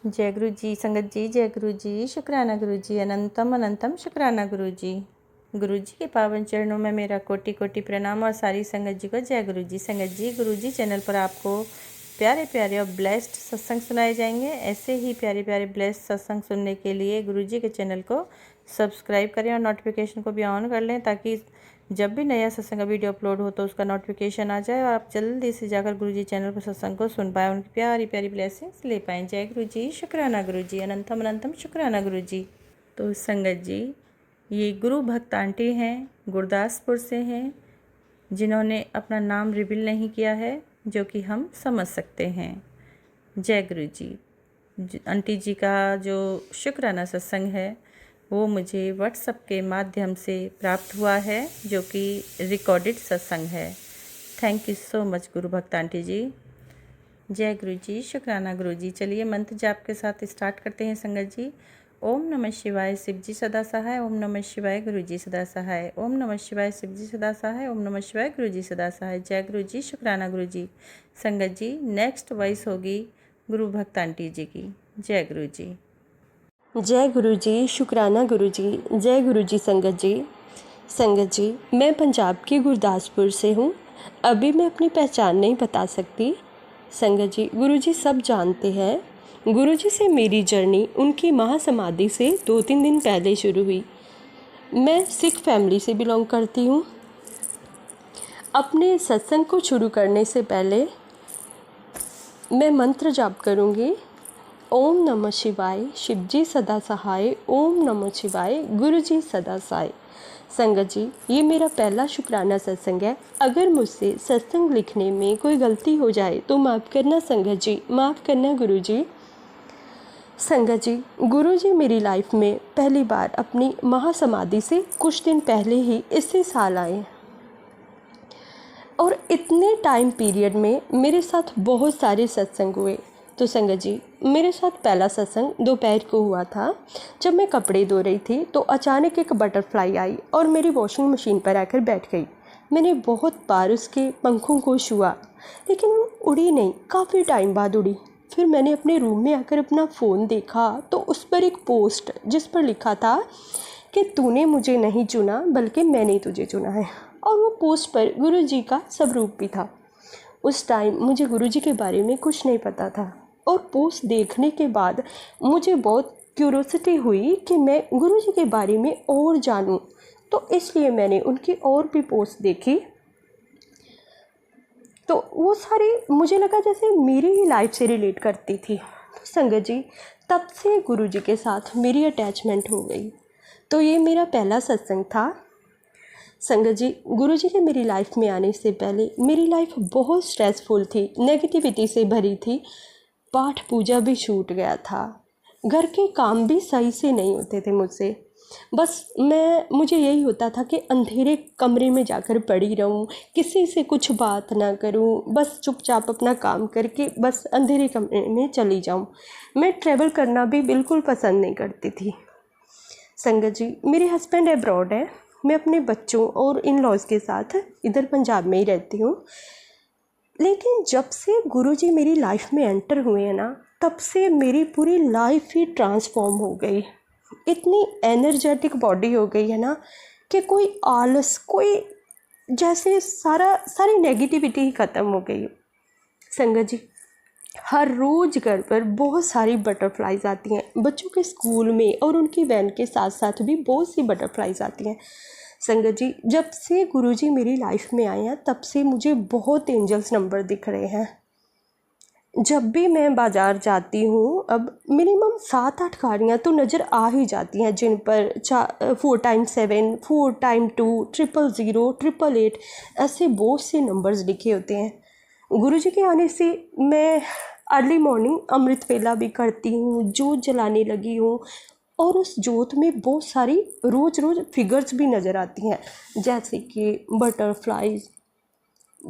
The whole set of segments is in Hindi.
जय गुरु जी संगत जी, जय गुरु जी, शुक्राना गुरु जी, अनंतम अनंतम शुक्राना गुरु जी। गुरु जी के पावन चरणों में मेरा कोटि कोटि प्रणाम और सारी संगत जी को जय गुरु जी। संगत जी, गुरु जी चैनल पर आपको प्यारे प्यारे और ब्लेस्ड सत्संग सुनाए जाएंगे। ऐसे ही प्यारे प्यारे ब्लेस्ड सत्संग सुनने के लिए गुरु जी के चैनल को सब्सक्राइब करें और नोटिफिकेशन को भी ऑन कर लें, ताकि जब भी नया सत्संग का वीडियो अपलोड हो तो उसका नोटिफिकेशन आ जाए और आप जल्दी से जाकर गुरु जी चैनल पर सत्संग को सुन पाएँ, उनकी प्यारी प्यारी ब्लेसिंग्स ले पाएँ। जय गुरु जी, शुक्राना गुरु जी, अनंतम अनंतम शुक्राना गुरु जी। तो संगत जी, ये गुरु भक्त आंटी हैं, गुरदासपुर से हैं, जिन्होंने अपना नाम रिवील नहीं किया है, जो कि हम समझ सकते हैं। जय गुरु जी। आंटी जी का जो शुक्राना सत्संग है वो मुझे व्हाट्सएप के माध्यम से प्राप्त हुआ है, जो कि रिकॉर्डेड सत्संग है। थैंक यू सो मच गुरु भक्त आंटी जी। जय गुरु जी, शुक्राना गुरु जी। चलिए मंत्र जाप के साथ स्टार्ट करते हैं संगत जी। ओम नमः शिवाय, शिव जी सदा सहाय। ओम नमः शिवाय, गुरु जी सदा सहाय। ओम नमः शिवाय, शिव जी सदा सहाय। ओम नमः शिवाय, गुरु जी सदा सहाय। जय गुरु जी, शुक्राना गुरु जी। संगत जी, नेक्स्ट वॉइस होगी गुरु भक्त आंटी जी की। जय गुरु जी। जय गुरु जी, शुक्राना गुरु जी। जय गुरु जी संगत जी। संगत जी, मैं पंजाब के गुरदासपुर से हूँ। अभी मैं अपनी पहचान नहीं बता सकती। संगत जी, गुरु जी सब जानते हैं। गुरु जी से मेरी जर्नी उनकी महासमाधि से 2-3 दिन पहले शुरू हुई। मैं सिख फैमिली से बिलोंग करती हूँ। अपने सत्संग को शुरू करने से पहले मैं मंत्र जाप करूँगी। ओम नमः शिवाय, शिव जी सदा सहाय। ओम नमः शिवाय, गुरु जी सदा सहाय। संगत जी, ये मेरा पहला शुक्राना सत्संग है। अगर मुझसे सत्संग लिखने में कोई गलती हो जाए तो माफ़ करना संगत जी, माफ़ करना गुरु जी। संगत जी, गुरु जी मेरी लाइफ में पहली बार अपनी महासमाधि से कुछ दिन पहले ही इसी साल आए, और इतने टाइम पीरियड में मेरे साथ बहुत सारे सत्संग हुए। तो संगत जी, मेरे साथ पहला सत्संग दोपहर को हुआ था। जब मैं कपड़े धो रही थी तो अचानक एक बटरफ्लाई आई और मेरी वॉशिंग मशीन पर आकर बैठ गई। मैंने बहुत बार उसके पंखों को छुआ, लेकिन वो उड़ी नहीं। काफ़ी टाइम बाद उड़ी। फिर मैंने अपने रूम में आकर अपना फ़ोन देखा तो उस पर एक पोस्ट जिस पर लिखा था कि तूने मुझे नहीं चुना बल्कि मैंने तुझे चुना है। और वो पोस्ट पर गुरु जी का स्वरूप भी था। उस टाइम मुझे गुरु जी के बारे में कुछ नहीं पता था, और पोस्ट देखने के बाद मुझे बहुत क्यूरोसिटी हुई कि मैं गुरु जी के बारे में और जानूं। तो इसलिए मैंने उनकी और भी पोस्ट देखी। तो वो सारी मुझे लगा जैसे मेरी ही लाइफ से रिलेट करती थी। तो संगत जी, तब से गुरु जी के साथ मेरी अटैचमेंट हो गई। तो ये मेरा पहला सत्संग था। संगत जी, गुरु जी के मेरी लाइफ में आने से पहले मेरी लाइफ बहुत स्ट्रेसफुल थी, नेगेटिविटी से भरी थी। पाठ पूजा भी छूट गया था। घर के काम भी सही से नहीं होते थे मुझसे। बस मुझे यही होता था कि अंधेरे कमरे में जाकर पड़ी रहूं, किसी से कुछ बात ना करूं, बस चुपचाप अपना काम करके बस अंधेरे कमरे में चली जाऊं। मैं ट्रैवल करना भी बिल्कुल पसंद नहीं करती थी। संगत जी, मेरे हस्बैंड अब्रॉड है। मैं अपने बच्चों और इन लॉज के साथ इधर पंजाब में ही रहती हूँ। लेकिन जब से गुरुजी मेरी लाइफ में एंटर हुए हैं ना, तब से मेरी पूरी लाइफ ही ट्रांसफॉर्म हो गई। इतनी एनर्जेटिक बॉडी हो गई है ना कि कोई आलस, कोई जैसे सारी नेगेटिविटी ही ख़त्म हो गई। संगत जी, हर रोज़ घर पर बहुत सारी बटरफ्लाइज आती हैं। बच्चों के स्कूल में और उनकी वैन के साथ साथ भी बहुत सी बटरफ्लाइज आती हैं। संगत जी, जब से गुरुजी मेरी लाइफ में आए हैं तब से मुझे बहुत एंजल्स नंबर दिख रहे हैं। जब भी मैं बाज़ार जाती हूँ, अब मिनिमम 7-8 गाड़ियाँ तो नज़र आ ही जाती हैं, जिन पर 4x7, 4x2, 000, 888 ऐसे बहुत से नंबर्स लिखे होते हैं। गुरुजी के आने से मैं अर्ली मॉर्निंग अमृत वेला भी करती हूँ, जोत जलाने लगी हूँ, और उस जोत में बहुत सारी रोज़ फिगर्स भी नज़र आती हैं, जैसे कि बटरफ्लाइज,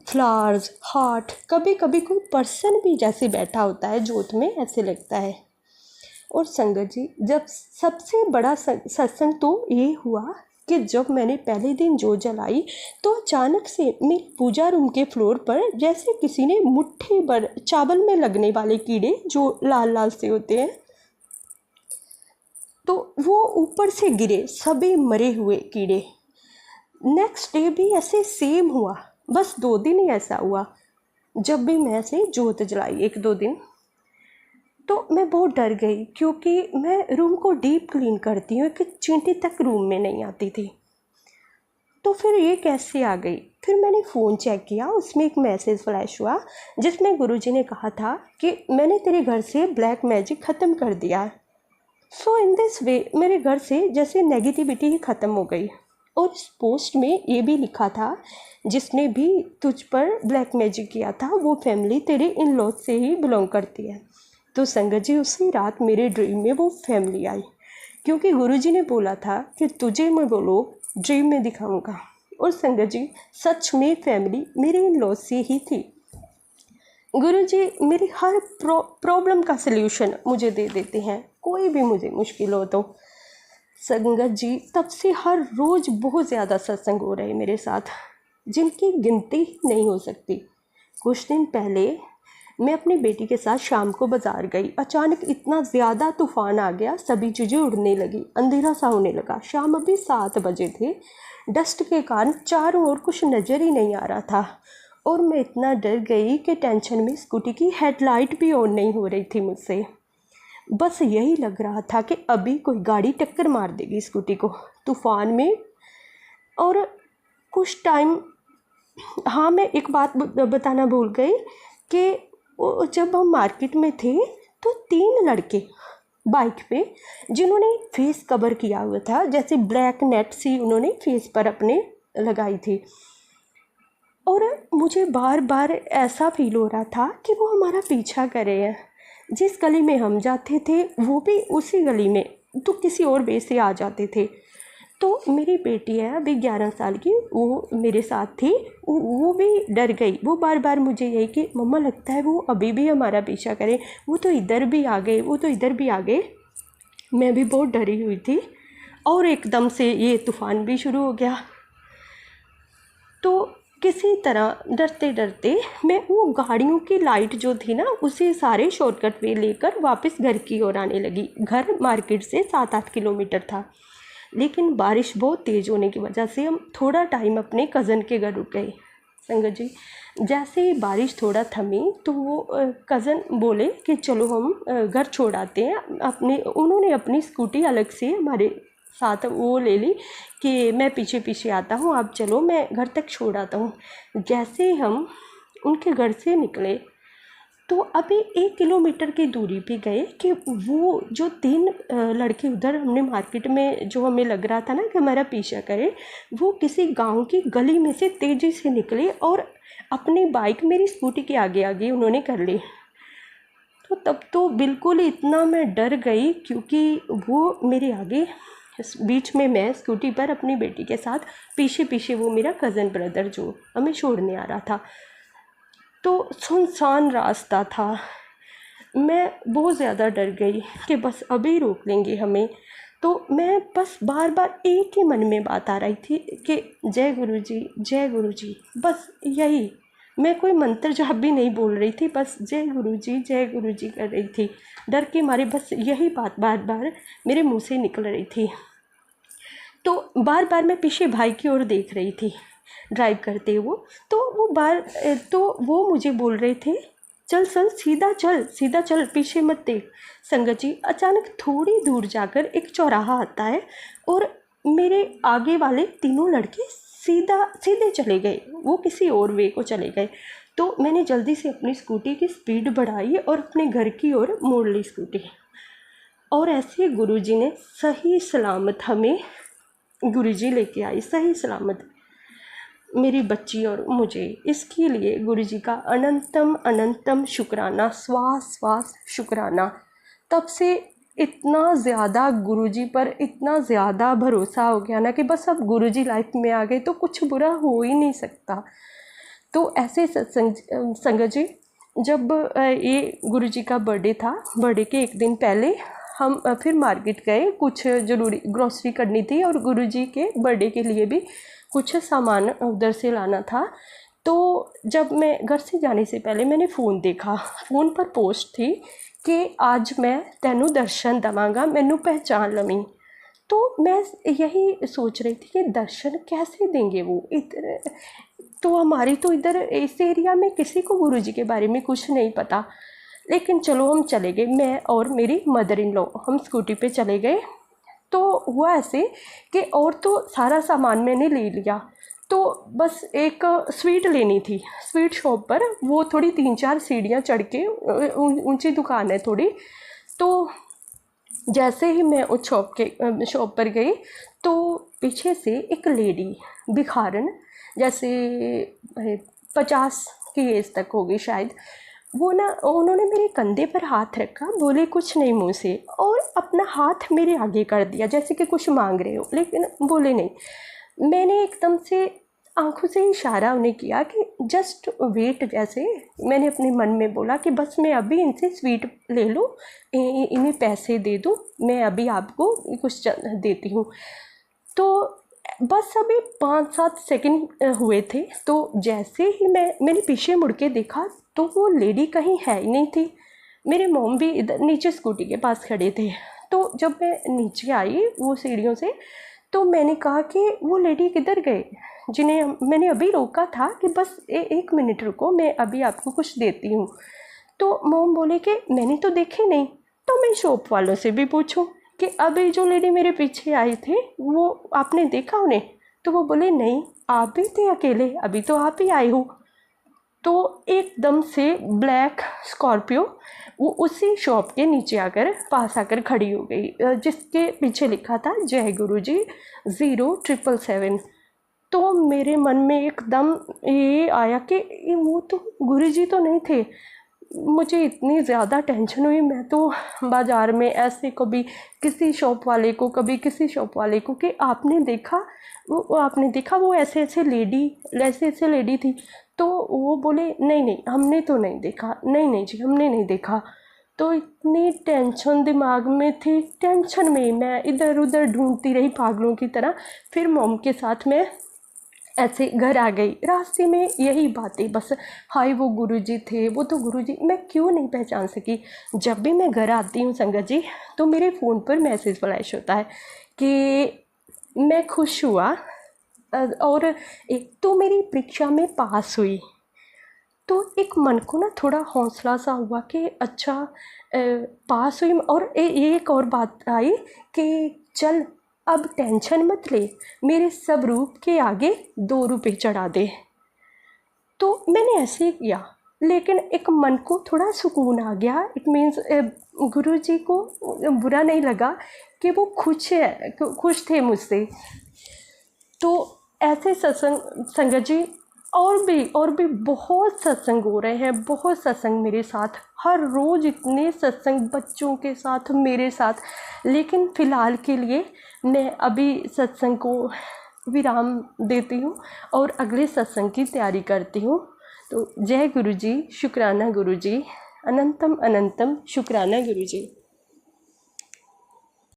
फ्लावर्स, हार्ट। कभी कभी कोई पर्सन भी जैसे बैठा होता है जोत में, ऐसे लगता है। और संगत जी, जब सबसे बड़ा सत्संग तो ये हुआ कि जब मैंने पहले दिन जोत जलाई तो अचानक से मेरे पूजा रूम के फ्लोर पर जैसे किसी ने मुट्ठी भर चावल में लगने वाले कीड़े जो लाल लाल से होते हैं, तो वो ऊपर से गिरे, सभी मरे हुए कीड़े। नेक्स्ट डे भी ऐसे सेम हुआ, बस 2 दिन ही ऐसा हुआ। जब भी मैं ऐसे जोत जलाई 1-2 दिन, तो मैं बहुत डर गई, क्योंकि मैं रूम को डीप क्लीन करती हूँ कि चींटी तक रूम में नहीं आती थी। तो फिर ये कैसे आ गई? फिर मैंने फ़ोन चेक किया, उसमें एक मैसेज फ्लैश हुआ जिसमें गुरुजी ने कहा था कि मैंने तेरे घर से ब्लैक मैजिक ख़त्म कर दिया है। सो इन दिस वे मेरे घर से जैसे नेगेटिविटी ही ख़त्म हो गई। और इस पोस्ट में ये भी लिखा था, जिसने भी तुझ पर ब्लैक मैजिक किया था वो फैमिली तेरे इन लॉज से ही बिलोंग करती है। तो संगत जी, उसी रात मेरे ड्रीम में वो फैमिली आई, क्योंकि गुरुजी ने बोला था कि तुझे मैं वो लोग ड्रीम में दिखाऊंगा। और संगत जी, सच में फैमिली मेरे इन लॉज से ही थी। गुरुजी मेरी हर प्रॉब्लम का सल्यूशन मुझे दे देते हैं, कोई भी मुझे मुश्किल हो तो। संगत जी, तब से हर रोज़ बहुत ज़्यादा सत्संग हो रहे मेरे साथ, जिनकी गिनती नहीं हो सकती। कुछ दिन पहले मैं अपनी बेटी के साथ शाम को बाज़ार गई। अचानक इतना ज़्यादा तूफ़ान आ गया, सभी चीज़ें उड़ने लगी, अंधेरा सा होने लगा। शाम अभी 7 बजे थे। डस्ट के कारण चारों ओर कुछ नज़र ही नहीं आ रहा था, और मैं इतना डर गई कि टेंशन में स्कूटी की हेडलाइट भी ऑन नहीं हो रही थी मुझसे। बस यही लग रहा था कि अभी कोई गाड़ी टक्कर मार देगी स्कूटी को तूफ़ान में। और कुछ टाइम, हाँ, मैं एक बात बताना भूल गई कि जब हम मार्केट में थे तो 3 लड़के बाइक पे, जिन्होंने फेस कवर किया हुआ था, जैसे ब्लैक नेट सी उन्होंने फेस पर अपने लगाई थी। और मुझे बार बार ऐसा फील हो रहा था कि वो हमारा पीछा कर रहे हैं। जिस गली में हम जाते थे वो भी उसी गली में तो किसी और वे से आ जाते थे। तो मेरी बेटी है अभी 11 साल की, वो मेरे साथ थी। वो भी डर गई। वो बार बार मुझे यही कि मम्मा लगता है वो अभी भी हमारा पीछा करें, वो तो इधर भी आ गए, वो तो इधर भी आ गए। मैं भी बहुत डरी हुई थी, और एकदम से ये तूफ़ान भी शुरू हो गया। तो किसी तरह डरते डरते मैं वो गाड़ियों की लाइट जो थी ना, उसे सारे शॉर्टकट वे लेकर वापस घर की ओर आने लगी। घर मार्केट से 7-8 किलोमीटर था, लेकिन बारिश बहुत तेज़ होने की वजह से हम थोड़ा टाइम अपने कज़न के घर रुक गए। संगत जी, जैसे ही बारिश थोड़ा थमी तो वो कज़न बोले कि चलो हम घर छोड़ आते हैं। उन्होंने अपनी स्कूटी अलग से हमारे साथ वो ले ली कि मैं पीछे पीछे आता हूँ, आप चलो, मैं घर तक छोड़ आता हूँ। जैसे हम उनके घर से निकले तो अभी 1 किलोमीटर की दूरी पे गए कि वो जो 3 लड़के उधर हमने मार्केट में जो हमें लग रहा था ना कि हमारा पीछा करे, वो किसी गांव की गली में से तेज़ी से निकले और अपनी बाइक मेरी स्कूटी के आगे आगे उन्होंने कर ली। तो तब तो बिल्कुल इतना मैं डर गई, क्योंकि वो मेरे आगे, बीच में मैं स्कूटी पर अपनी बेटी के साथ, पीछे पीछे वो मेरा कज़न ब्रदर जो हमें छोड़ने आ रहा था। तो सुनसान रास्ता था। मैं बहुत ज़्यादा डर गई कि बस अभी रोक लेंगे हमें। तो मैं बस बार बार एक ही मन में बात आ रही थी कि जय गुरु जी, जय गुरु जी, बस यही। मैं कोई मंत्र जाप भी नहीं बोल रही थी, बस जय गुरु जी, जय गुरु जी कर रही थी। डर के मारे बस यही बात बार बार मेरे मुंह से निकल रही थी। तो बार बार मैं पीछे भाई की ओर देख रही थी ड्राइव करते हुए। तो वो मुझे बोल रहे थे, चल चल, सीधा चल, सीधा चल, पीछे मत देख। संगत जी, अचानक थोड़ी दूर जाकर एक चौराहा आता है और मेरे आगे वाले 3 लड़के सीधे चले गए, वो किसी और वे को चले गए। तो मैंने जल्दी से अपनी स्कूटी की स्पीड बढ़ाई और अपने घर की ओर मोड़ ली स्कूटी। और ऐसे गुरुजी ने सही सलामत हमें, गुरुजी लेके आई सही सलामत मेरी बच्ची और मुझे। इसके लिए गुरुजी का अनंतम अनंतम शुक्राना, श्वास श्वास शुक्राना। तब से इतना ज़्यादा गुरुजी पर इतना ज़्यादा भरोसा हो गया ना कि बस अब गुरुजी लाइफ में आ गए तो कुछ बुरा हो ही नहीं सकता। तो ऐसे संगत जी, जब ये गुरुजी का बर्थडे था, बर्थडे के 1 दिन पहले हम फिर मार्केट गए, कुछ ज़रूरी ग्रॉसरी करनी थी और गुरुजी के बर्थडे के लिए भी कुछ सामान उधर से लाना था। तो जब मैं घर से जाने से पहले मैंने फ़ोन देखा, फ़ोन पर पोस्ट थी कि आज मैं तेनू दर्शन देवांगा, मैनू पहचान लवीं। तो मैं यही सोच रही थी कि दर्शन कैसे देंगे वो इधर, तो हमारी तो इधर इस एरिया में किसी को गुरुजी के बारे में कुछ नहीं पता। लेकिन चलो हम चले गए, मैं और मेरी मदर इन लॉ हम स्कूटी पे चले गए। तो हुआ ऐसे कि और तो सारा सामान मैंने ले लिया, तो बस एक स्वीट लेनी थी स्वीट शॉप पर, वो थोड़ी 3-4 सीढ़ियाँ चढ़ के ऊंची दुकान है थोड़ी। तो जैसे ही मैं उस शॉप पर गई तो पीछे से एक लेडी भिखारन, जैसे 50 की एज तक होगी शायद, वो ना उन्होंने मेरे कंधे पर हाथ रखा, बोले कुछ नहीं मुँह से, और अपना हाथ मेरे आगे कर दिया जैसे कि कुछ मांग रहे हो, लेकिन बोले नहीं। मैंने एकदम से आंखों से इशारा उन्हें किया कि जस्ट वेट, जैसे मैंने अपने मन में बोला कि बस मैं अभी इनसे स्वीट ले लूँ, इन्हें पैसे दे दूँ, मैं अभी आपको कुछ देती हूँ। तो बस अभी 5-7 सेकंड हुए थे, तो जैसे ही मैंने पीछे मुड़ के देखा तो वो लेडी कहीं है ही नहीं थी। मेरे मॉम भी इधर नीचे स्कूटी के पास खड़े थे। तो जब मैं नीचे आई वो सीढ़ियों से, तो मैंने कहा कि वो लेडी किधर गए जिन्हें मैंने अभी रोका था कि बस 1 मिनट रुको, मैं अभी आपको कुछ देती हूँ। तो मॉम बोले कि मैंने तो देखे नहीं। तो मैं शॉप वालों से भी पूछूं कि अभी जो लेडी मेरे पीछे आई थे वो आपने देखा उन्हें? तो वो बोले नहीं, आप भी थे अकेले, अभी तो आप ही आए हो। तो एकदम से ब्लैक स्कॉर्पियो वो उसी शॉप के नीचे आकर पास आकर खड़ी हो गई, जिसके पीछे लिखा था जय गुरुजी 0777। तो मेरे मन में एकदम ये आया कि वो तो गुरुजी तो नहीं थे। मुझे इतनी ज़्यादा टेंशन हुई, मैं तो बाज़ार में ऐसे कभी किसी शॉप वाले को, कभी किसी शॉप वाले को कि आपने देखा वो ऐसे ऐसे लेडी थी। तो वो बोले नहीं नहीं हमने तो नहीं देखा, नहीं जी हमने नहीं देखा। तो इतनी टेंशन दिमाग में थी, टेंशन में मैं इधर उधर ढूंढती रही पागलों की तरह। फिर मॉम के साथ मैं ऐसे घर आ गई। रास्ते में यही बातें बस, हाय वो गुरुजी थे, वो तो गुरुजी, मैं क्यों नहीं पहचान सकी। जब भी मैं घर आती हूँ संगत जी, तो मेरे फ़ोन पर मैसेज फ्लैश होता है कि मैं खुश हुआ और एक तो मेरी परीक्षा में पास हुई। तो एक मन को ना थोड़ा हौसला सा हुआ कि अच्छा पास हुई। और एक और बात आई कि चल अब टेंशन मत ले, मेरे सब रूप के आगे 2 रुपये चढ़ा दे। तो मैंने ऐसे ही किया, लेकिन एक मन को थोड़ा सुकून आ गया। इट मीन्स गुरुजी को बुरा नहीं लगा कि वो खुश थे मुझसे। तो ऐसे सत्संग संगत जी और भी बहुत सत्संग हो रहे हैं, बहुत सत्संग मेरे साथ हर रोज़, इतने सत्संग बच्चों के साथ, मेरे साथ। लेकिन फ़िलहाल के लिए मैं अभी सत्संग को विराम देती हूँ और अगले सत्संग की तैयारी करती हूँ। तो जय गुरुजी, शुक्राना गुरुजी, अनंतम अनंतम शुक्राना गुरुजी।